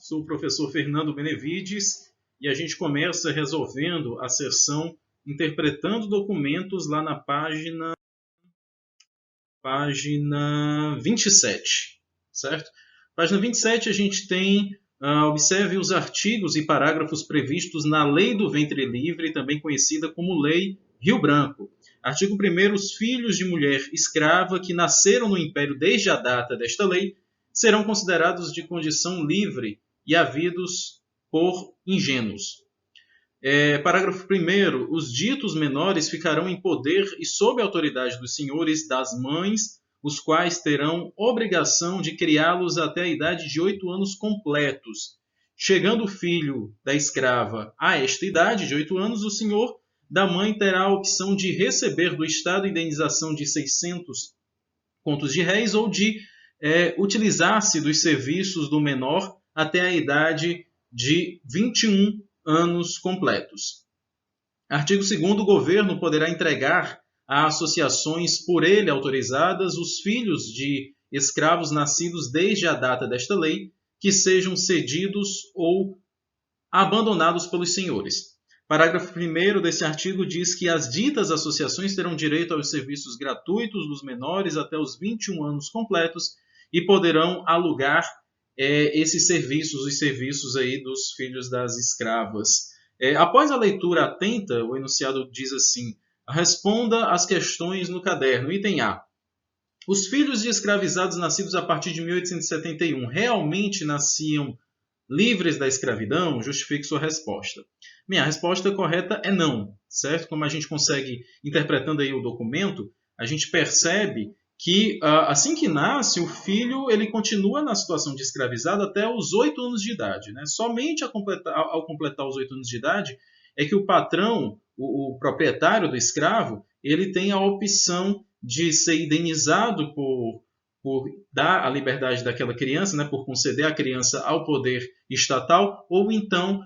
sou o professor Fernando Benevides e a gente começa resolvendo a seção Interpretando Documentos lá na página 27, certo? Página 27 a gente tem, observe os artigos e parágrafos previstos na Lei do Ventre Livre, também conhecida como Lei Rio Branco. Artigo 1º, os filhos de mulher escrava que nasceram no Império desde a data desta lei serão considerados de condição livre e havidos por ingênuos. Parágrafo 1º, os ditos menores ficarão em poder e sob a autoridade dos senhores das mães, os quais terão obrigação de criá-los até a idade de 8 anos completos. Chegando o filho da escrava a esta idade de 8 anos, o senhor da mãe terá a opção de receber do Estado indenização de 600 contos de réis ou de utilizar-se dos serviços do menor até a idade de 21 anos completos. Artigo 2º, o governo poderá entregar a associações por ele autorizadas os filhos de escravos nascidos desde a data desta lei, que sejam cedidos ou abandonados pelos senhores. Parágrafo 1º desse artigo diz que as ditas associações terão direito aos serviços gratuitos dos menores até os 21 anos completos e poderão alugar esses serviços, os serviços aí dos filhos das escravas. Após a leitura atenta, o enunciado diz assim: responda às questões no caderno. Item A. Os filhos de escravizados nascidos a partir de 1871 realmente nasciam livres da escravidão? Justifique sua resposta. Minha resposta correta é não, certo? Como a gente consegue, interpretando aí o documento, a gente percebe que assim que nasce, o filho ele continua na situação de escravizado até os 8 anos de idade. Né? Somente ao completar os 8 anos de idade é que o patrão, o proprietário do escravo, ele tem a opção de ser indenizado por dar a liberdade daquela criança, né, por conceder a criança ao poder estatal, ou então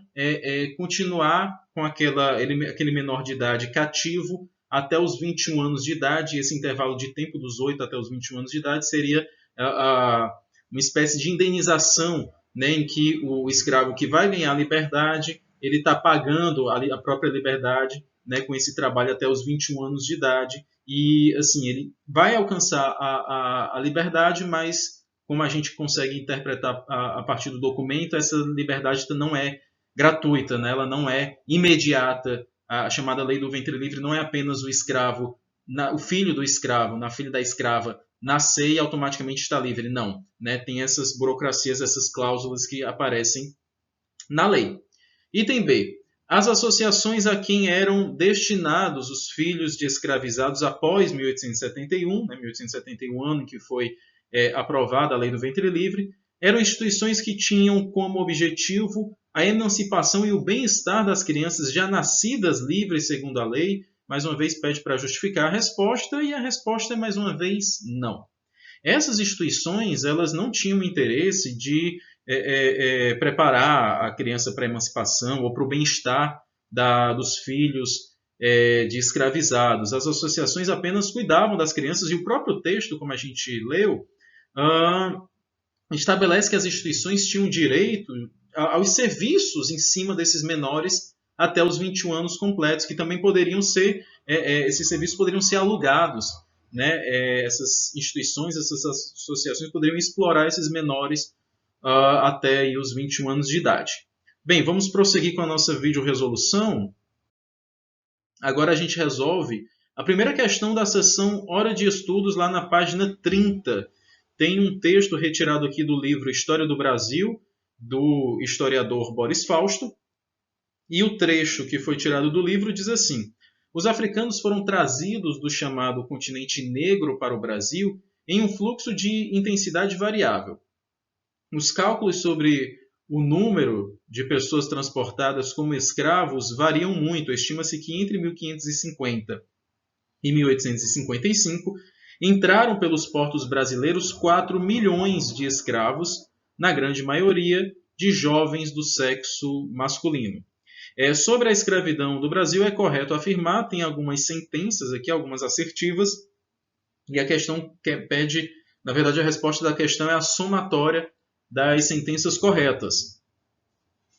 continuar com aquele menor de idade cativo até os 21 anos de idade. Esse intervalo de tempo dos 8 até os 21 anos de idade seria uma espécie de indenização, né, em que o escravo que vai ganhar a liberdade, ele está pagando a própria liberdade, né, com esse trabalho até os 21 anos de idade. E assim, ele vai alcançar a liberdade, mas como a gente consegue interpretar a partir do documento, essa liberdade não é gratuita, né? Ela não é imediata. A chamada lei do ventre livre não é apenas o escravo, o filho do escravo, na filha da escrava, nascer e automaticamente está livre. Não, né? Tem essas burocracias, essas cláusulas que aparecem na lei. Item B. As associações a quem eram destinados os filhos de escravizados após 1871, né, 1871 ano em que foi aprovada a Lei do Ventre Livre, eram instituições que tinham como objetivo a emancipação e o bem-estar das crianças já nascidas livres segundo a lei. Mais uma vez pede para justificar a resposta, e a resposta é mais uma vez não. Essas instituições elas não tinham interesse de preparar a criança para a emancipação ou para o bem-estar dos filhos de escravizados. As associações apenas cuidavam das crianças, e o próprio texto, como a gente leu, estabelece que as instituições tinham direito aos serviços em cima desses menores até os 21 anos completos, que também poderiam ser, esses serviços poderiam ser alugados. Né? Essas instituições, essas associações poderiam explorar esses menores até aí os 21 anos de idade. Bem, vamos prosseguir com a nossa videoresolução. Agora a gente resolve a primeira questão da seção Hora de Estudos, lá na página 30. Tem um texto retirado aqui do livro História do Brasil, do historiador Boris Fausto, e o trecho que foi tirado do livro diz assim: os africanos foram trazidos do chamado continente negro para o Brasil em um fluxo de intensidade variável. Os cálculos sobre o número de pessoas transportadas como escravos variam muito. Estima-se que entre 1550 e 1855 entraram pelos portos brasileiros 4 milhões de escravos, na grande maioria de jovens do sexo masculino. Sobre a escravidão do Brasil é correto afirmar, tem algumas sentenças aqui, algumas assertivas, e a questão pede, na verdade a resposta da questão é a somatória das sentenças corretas.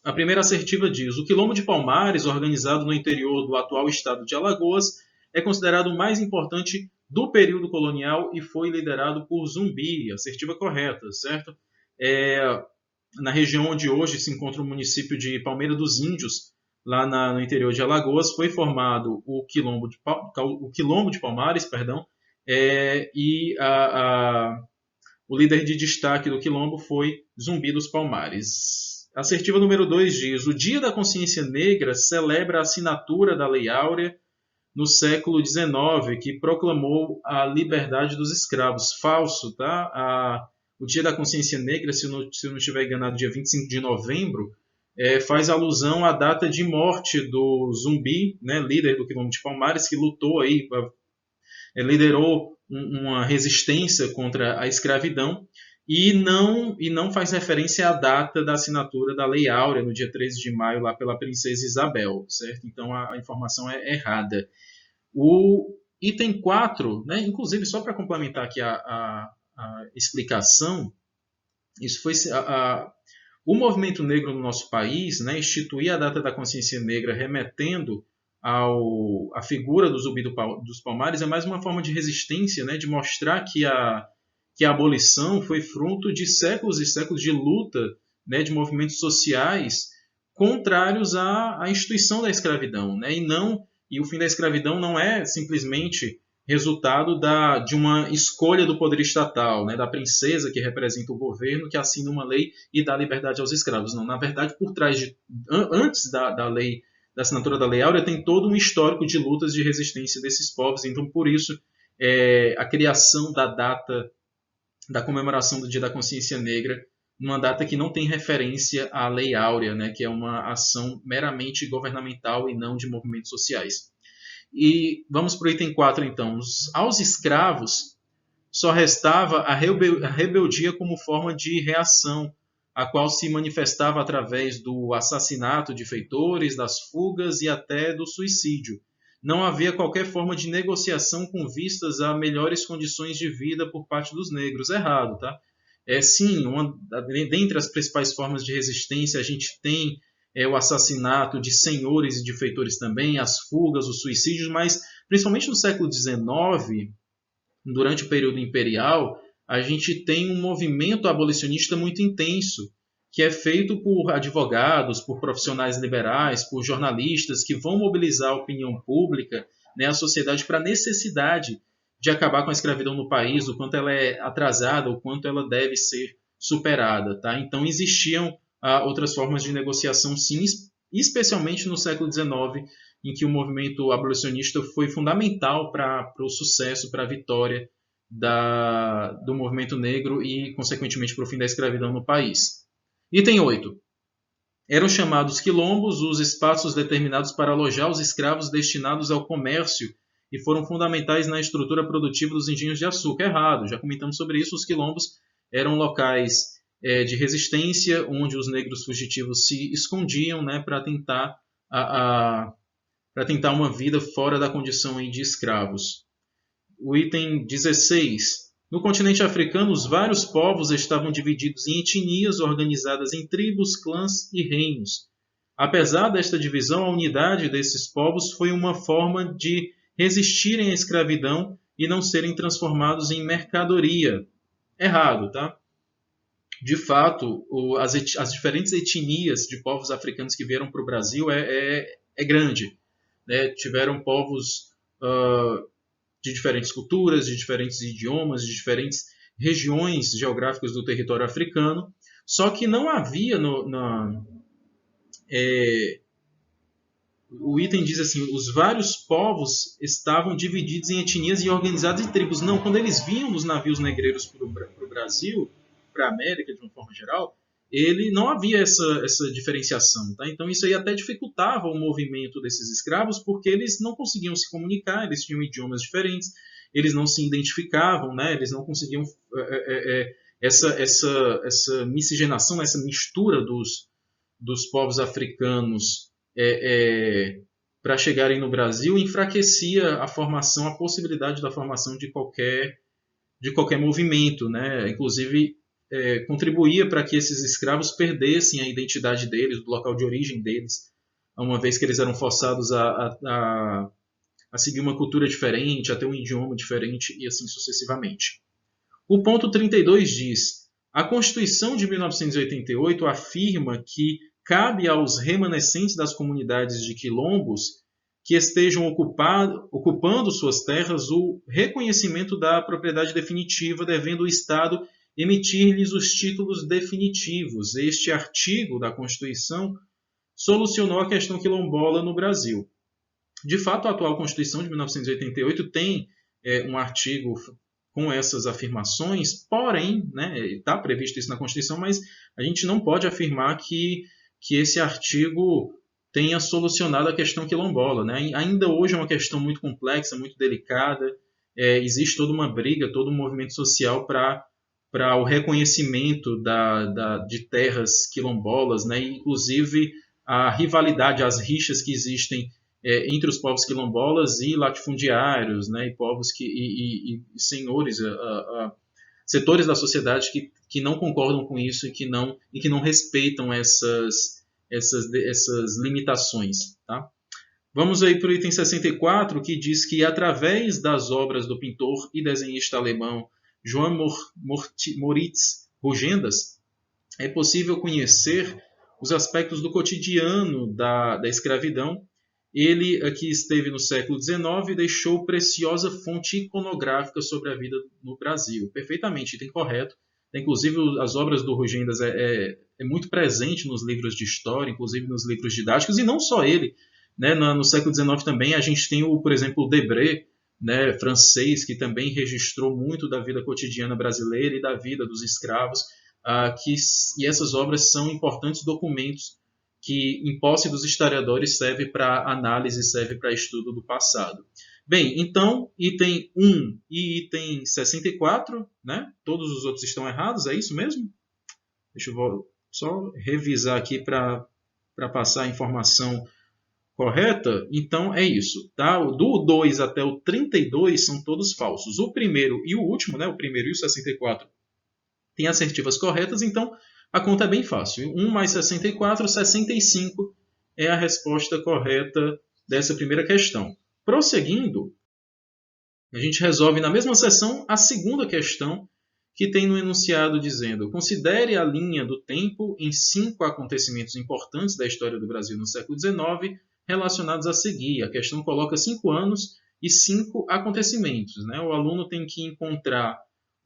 A primeira assertiva diz: o Quilombo de Palmares, organizado no interior do atual estado de Alagoas, é considerado o mais importante do período colonial e foi liderado por Zumbi. Assertiva correta, certo? Na região onde hoje se encontra o município de Palmeira dos Índios, lá no interior de Alagoas, foi formado o Quilombo de Palmares, perdão, e o líder de destaque do Quilombo foi Zumbi dos Palmares. A assertiva número 2 diz: o Dia da Consciência Negra celebra a assinatura da Lei Áurea no século XIX, que proclamou a liberdade dos escravos. Falso, tá? O Dia da Consciência Negra, se eu não estiver enganado, dia 25 de novembro, faz alusão à data de morte do Zumbi, né, líder do Quilombo de Palmares, que lutou aí, liderou uma resistência contra a escravidão, e não faz referência à data da assinatura da Lei Áurea, no dia 13 de maio, lá pela princesa Isabel, certo? Então a informação é errada. O item 4, né, inclusive, só para complementar aqui a explicação, isso foi o movimento negro no nosso país, né, instituir a data da consciência negra remetendo à figura do Zumbi dos Palmares é mais uma forma de resistência, né, de mostrar que a abolição foi fruto de séculos e séculos de luta, né, de movimentos sociais contrários à instituição da escravidão, né, e o fim da escravidão não é simplesmente resultado de uma escolha do poder estatal, né, da princesa que representa o governo, que assina uma lei e dá liberdade aos escravos. Não, na verdade, por trás antes da assinatura da Lei Áurea, tem todo um histórico de lutas de resistência desses povos. Então, por isso, a criação da data da comemoração do Dia da Consciência Negra, numa data que não tem referência à Lei Áurea, né, que é uma ação meramente governamental e não de movimentos sociais. E vamos para o item 4, então. Aos escravos só restava a rebeldia como forma de reação, a qual se manifestava através do assassinato de feitores, das fugas e até do suicídio. Não havia qualquer forma de negociação com vistas a melhores condições de vida por parte dos negros. Errado, tá? Sim, dentre as principais formas de resistência, a gente tem o assassinato de senhores e de feitores também, as fugas, os suicídios, mas principalmente no século XIX, durante o período imperial, a gente tem um movimento abolicionista muito intenso, que é feito por advogados, por profissionais liberais, por jornalistas, que vão mobilizar a opinião pública, né, a sociedade, para a necessidade de acabar com a escravidão no país, o quanto ela é atrasada, o quanto ela deve ser superada. Tá? Então existiam outras formas de negociação, sim, especialmente no século XIX, em que o movimento abolicionista foi fundamental para o sucesso, para a vitória do movimento negro e, consequentemente, para o fim da escravidão no país. Item 8. Eram chamados quilombos os espaços determinados para alojar os escravos destinados ao comércio e foram fundamentais na estrutura produtiva dos engenhos de açúcar. Errado, já comentamos sobre isso. Os quilombos eram locais de resistência, onde os negros fugitivos se escondiam, né, para tentar uma vida fora da condição de escravos. O item 16. No continente africano, os vários povos estavam divididos em etnias organizadas em tribos, clãs e reinos. Apesar desta divisão, a unidade desses povos foi uma forma de resistirem à escravidão e não serem transformados em mercadoria. Errado, tá? De fato, as diferentes etnias de povos africanos que vieram para o Brasil é grande. Né? Tiveram povos de diferentes culturas, de diferentes idiomas, de diferentes regiões geográficas do território africano, só que não havia o item diz assim, os vários povos estavam divididos em etnias e organizados em tribos. Não, quando eles vinham nos navios negreiros para o Brasil, para a América de uma forma geral, ele não havia essa diferenciação. Tá? Então isso aí até dificultava o movimento desses escravos, porque eles não conseguiam se comunicar, eles tinham idiomas diferentes, eles não se identificavam, né? Eles não conseguiam essa miscigenação, essa mistura dos povos africanos para chegarem no Brasil, enfraquecia a possibilidade da formação de qualquer movimento, né? Inclusive contribuía para que esses escravos perdessem a identidade deles, o local de origem deles, uma vez que eles eram forçados a seguir uma cultura diferente, a ter um idioma diferente e assim sucessivamente. O ponto 32 diz: a Constituição de 1988 afirma que cabe aos remanescentes das comunidades de quilombos que estejam ocupando suas terras o reconhecimento da propriedade definitiva, devendo o Estado emitir-lhes os títulos definitivos. Este artigo da Constituição solucionou a questão quilombola no Brasil. De fato, a atual Constituição de 1988 tem um artigo com essas afirmações, porém, está previsto isso na Constituição, mas a gente não pode afirmar que esse artigo tenha solucionado a questão quilombola. Ainda hoje é uma questão muito complexa, muito delicada, existe toda uma briga, todo um movimento social para o reconhecimento de terras quilombolas, inclusive a rivalidade, as rixas que existem entre os povos quilombolas e latifundiários, e povos e senhores, setores da sociedade que não concordam com isso e que não respeitam essas limitações. Tá? Vamos aí para o item 64, que diz que através das obras do pintor e desenhista alemão Johann Moritz Rugendas é possível conhecer os aspectos do cotidiano da escravidão. Ele aqui esteve no século XIX e deixou preciosa fonte iconográfica sobre a vida no Brasil. Perfeitamente, item correto. Inclusive, as obras do Rugendas é muito presente nos livros de história, inclusive nos livros didáticos, e não só ele. No século XIX também a gente tem, por exemplo, o Debré, francês, que também registrou muito da vida cotidiana brasileira e da vida dos escravos, e essas obras são importantes documentos que, em posse dos historiadores, serve para análise, serve para estudo do passado. Bem, então, item 1 e item 64, todos os outros estão errados, é isso mesmo? Deixa eu só revisar aqui para passar a informação correta. Então, é isso. Tá? Do 2 até o 32 são todos falsos. O primeiro e o último, o primeiro e o 64, têm assertivas corretas, então a conta é bem fácil. 1 mais 64, 65 é a resposta correta dessa primeira questão. Prosseguindo, a gente resolve na mesma seção a segunda questão, que tem no enunciado dizendo: considere a linha do tempo em 5 acontecimentos importantes da história do Brasil no século XIX relacionados a seguir. A questão coloca 5 anos e 5 acontecimentos. O aluno tem que encontrar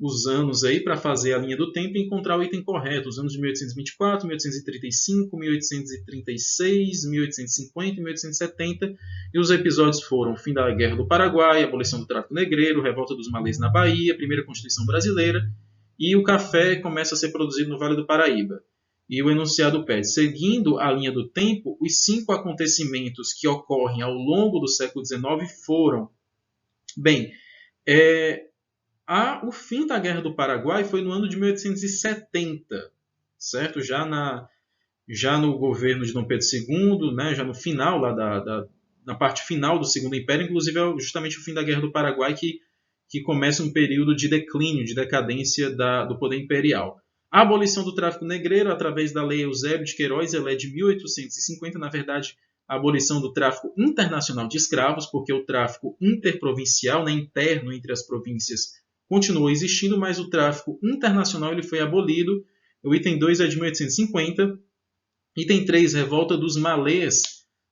os anos aí para fazer a linha do tempo e encontrar o item correto. Os anos de 1824, 1835, 1836, 1850 e 1870. E os episódios foram o fim da Guerra do Paraguai, a abolição do tráfico negreiro, revolta dos malês na Bahia, a primeira Constituição brasileira, e o café começa a ser produzido no Vale do Paraíba. E o enunciado pede: seguindo a linha do tempo, os 5 acontecimentos que ocorrem ao longo do século XIX foram... Bem, o fim da Guerra do Paraguai foi no ano de 1870, certo? Já no governo de Dom Pedro II, já no final, na parte final do Segundo Império, inclusive é justamente o fim da Guerra do Paraguai que começa um período de declínio, de decadência do poder imperial. A abolição do tráfico negreiro, através da Lei Eusébio de Queiroz, ela é de 1850, na verdade, a abolição do tráfico internacional de escravos, porque o tráfico interprovincial, interno entre as províncias, continuou existindo, mas o tráfico internacional ele foi abolido. O item 2 é de 1850. Item 3, revolta dos malês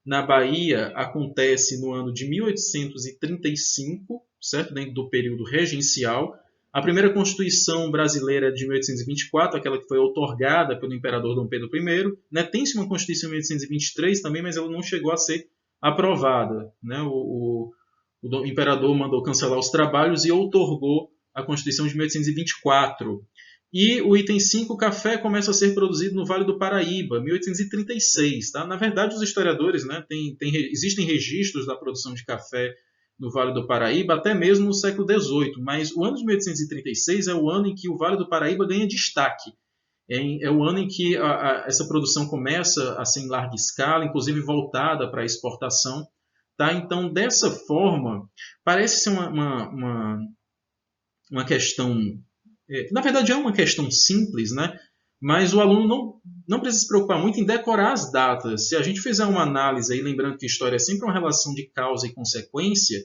na Bahia, acontece no ano de 1835, certo? Dentro do período regencial. A primeira Constituição brasileira é de 1824, aquela que foi outorgada pelo imperador Dom Pedro I. Tem-se uma Constituição em 1823 também, mas ela não chegou a ser aprovada. O imperador mandou cancelar os trabalhos e outorgou a Constituição de 1824. E o item 5, café, começa a ser produzido no Vale do Paraíba, 1836. Tá? Na verdade, os historiadores, existem registros da produção de café no Vale do Paraíba até mesmo no século XVIII, mas o ano de 1836 é o ano em que o Vale do Paraíba ganha destaque. É o ano em que essa produção começa a ser em larga escala, inclusive voltada para a exportação. Tá? Então, dessa forma, parece ser uma questão Na verdade, é uma questão simples, né? Mas o aluno não precisa se preocupar muito em decorar as datas. Se a gente fizer uma análise aí, lembrando que história é sempre uma relação de causa e consequência,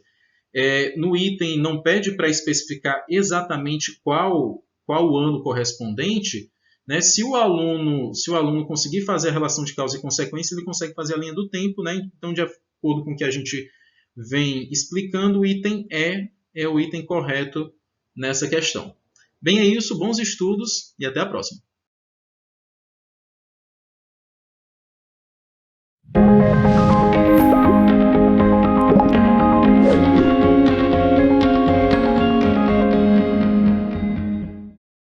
no item não pede para especificar exatamente qual o ano correspondente, né? Se o aluno conseguir fazer a relação de causa e consequência, ele consegue fazer a linha do tempo, né? Então, de acordo com o que a gente vem explicando, o item é o item correto nessa questão. Bem, é isso, bons estudos e até a próxima.